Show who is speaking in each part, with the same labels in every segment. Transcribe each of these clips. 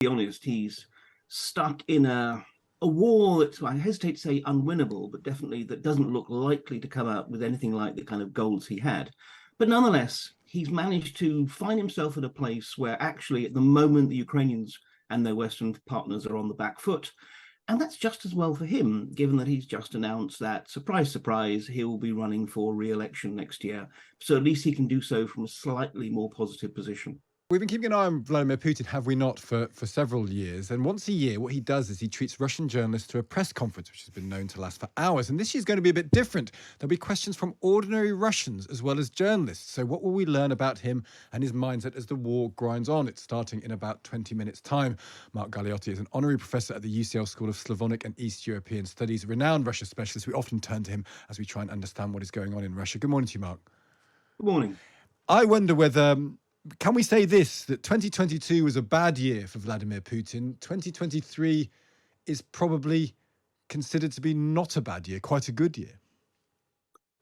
Speaker 1: be honest, he's stuck in a war that's, I hesitate to say unwinnable, but definitely that doesn't look likely to come out with anything like the kind of goals he had. But nonetheless, he's managed to find himself at a place where actually at the moment the Ukrainians and their Western partners are on the back foot. And that's just as well for him, given that he's just announced that, surprise, surprise, he will be running for re-election next year. So at least he can do so from a slightly more positive position.
Speaker 2: We've been keeping an eye on Vladimir Putin, have we not, for several years. And once a year, what he does is he treats Russian journalists to a press conference, which has been known to last for hours. And this year's going to be a bit different. There'll be questions from ordinary Russians as well as journalists. So what will we learn about him and his mindset as the war grinds on? It's starting in about 20 minutes' time. Mark Galeotti is an honorary professor at the UCL School of Slavonic and East European Studies, a renowned Russia specialist. We often turn to him as we try and understand what is going on in Russia. Good morning to you, Mark.
Speaker 1: Good morning.
Speaker 2: I wonder whether... Can we say this, that 2022 was a bad year for Vladimir Putin? 2023 is probably considered to be not a bad year, quite a good year.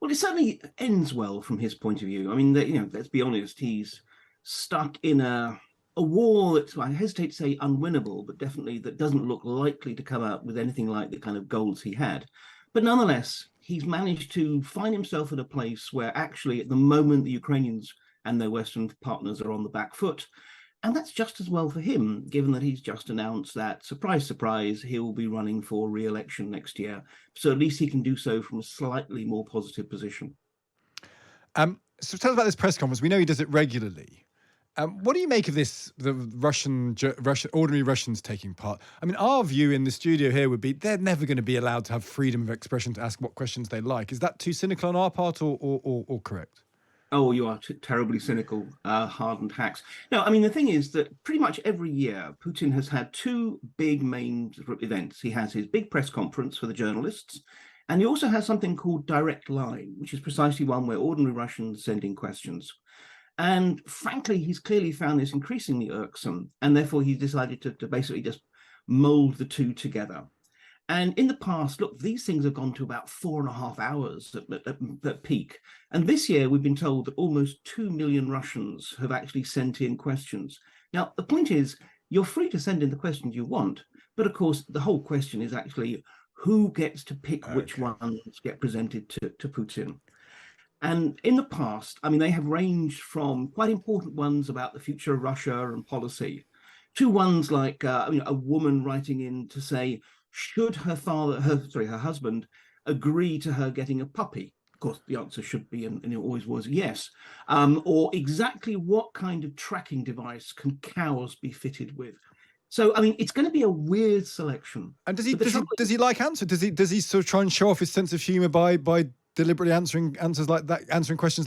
Speaker 1: Well, it certainly ends well from his point of view. I mean, let's be honest, he's stuck in a war that's, I hesitate to say unwinnable, but definitely that doesn't look likely to come out with anything like the kind of goals he had. But nonetheless, he's managed to find himself at a place where actually at the moment the Ukrainians and their Western partners are on the back foot. And that's just as well for him, given that he's just announced that, surprise, surprise, he will be running for re-election next year. So at least he can do so from a slightly more positive position.
Speaker 2: So tell us about this press conference. We know he does it regularly. What do you make of this, the ordinary Russians taking part? I mean, our view in the studio here would be they're never going to be allowed to have freedom of expression to ask what questions they like. Is that too cynical on our part or correct?
Speaker 1: Oh, you are terribly cynical, hardened hacks. No, I mean, the thing is that pretty much every year, Putin has had two big main events. He has his big press conference for the journalists, and he also has something called Direct Line, which is precisely one where ordinary Russians send in questions. And frankly, he's clearly found this increasingly irksome, and therefore he's decided to basically just mold the two together. And in the past, look, these things have gone to about 4.5 hours at peak. And this year, we've been told that almost 2 million Russians have actually sent in questions. Now, the point is, you're free to send in the questions you want. But of course, the whole question is actually who gets to pick which ones get presented to Putin. And in the past, I mean, they have ranged from quite important ones about the future of Russia and policy to ones like a woman writing in to say, should her husband agree to her getting a puppy? Of course, the answer should be, and it always was, yes. Or exactly what kind of tracking device can cows be fitted with? So, I mean, it's going to be a weird selection.
Speaker 2: And does he like answer? Does he sort of try and show off his sense of humour by deliberately answering questions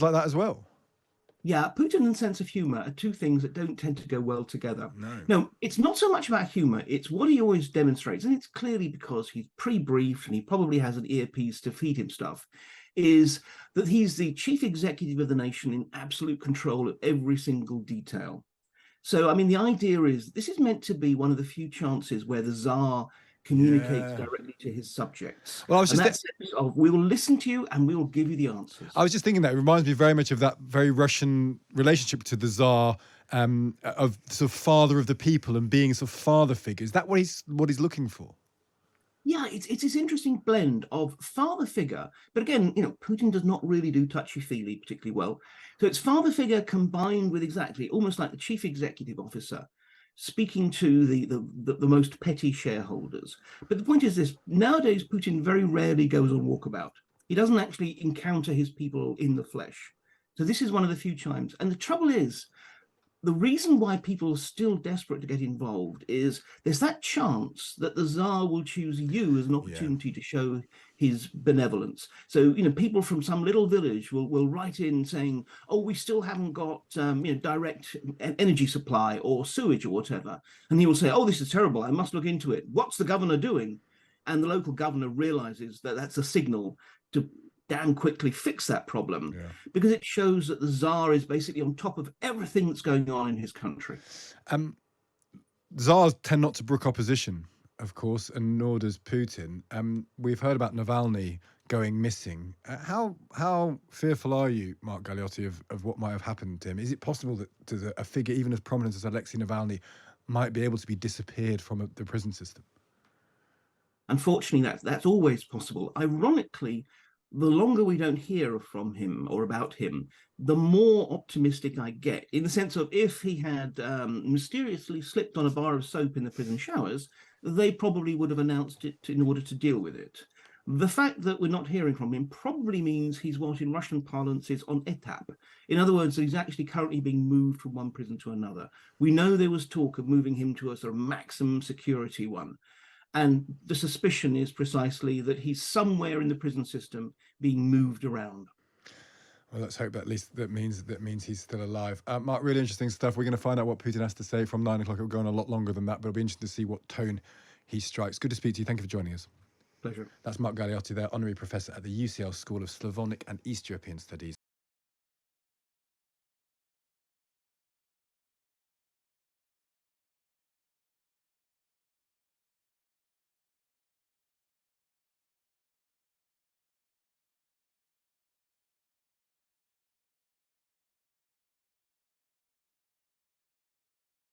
Speaker 2: like that as well?
Speaker 1: Yeah, Putin and sense of humour are two things that don't tend to go well together. No, it's not so much about humour, it's what he always demonstrates, and it's clearly because he's pre-briefed and he probably has an earpiece to feed him stuff, is that he's the chief executive of the nation in absolute control of every single detail. So, I mean, the idea is this is meant to be one of the few chances where the Tsar communicates directly to his subjects.
Speaker 2: Well, I was just
Speaker 1: we will listen to you and we will give you the answers.
Speaker 2: I was just thinking that it reminds me very much of that very Russian relationship to the Tsar, of sort of father of the people and being a sort of father figure. Is that what he's looking for?
Speaker 1: Yeah, it's this interesting blend of father figure, but again, Putin does not really do touchy-feely particularly well. So it's father figure combined with exactly almost like the chief executive officer speaking to the most petty shareholders. But the point is this, nowadays Putin very rarely goes on walkabout. He doesn't actually encounter his people in the flesh. So this is one of the few times. And the trouble is, the reason why people are still desperate to get involved is there's that chance that the Tsar will choose you as an opportunity to show his benevolence. So, people from some little village will write in saying, oh, we still haven't got, direct energy supply or sewage or whatever. And he will say, oh, this is terrible. I must look into it. What's the governor doing? And the local governor realizes that that's a signal to damn quickly fix that problem, because it shows that the Tsar is basically on top of everything that's going on in his country.
Speaker 2: Tsars tend not to brook opposition, of course, and nor does Putin. We've heard about Navalny going missing. How fearful are you, Mark Galeotti, of what might have happened to him? Is it possible that a figure even as prominent as Alexi Navalny might be able to be disappeared from the prison system?
Speaker 1: Unfortunately, that's always possible. Ironically, the longer we don't hear from him or about him, the more optimistic I get, in the sense of if he had mysteriously slipped on a bar of soap in the prison showers, they probably would have announced it in order to deal with it. The fact that we're not hearing from him probably means he's what in Russian parlance is on étape. In other words, he's actually currently being moved from one prison to another. We know there was talk of moving him to a sort of maximum security one. And the suspicion is precisely that he's somewhere in the prison system being moved around.
Speaker 2: Well, let's hope at least that means he's still alive. Mark, really interesting stuff. We're going to find out what Putin has to say from 9 o'clock. It'll go on a lot longer than that, but it'll be interesting to see what tone he strikes. Good to speak to you. Thank you for joining us.
Speaker 1: Pleasure.
Speaker 2: That's Mark Galeotti there, Honorary Professor at the UCL School of Slavonic and East European Studies.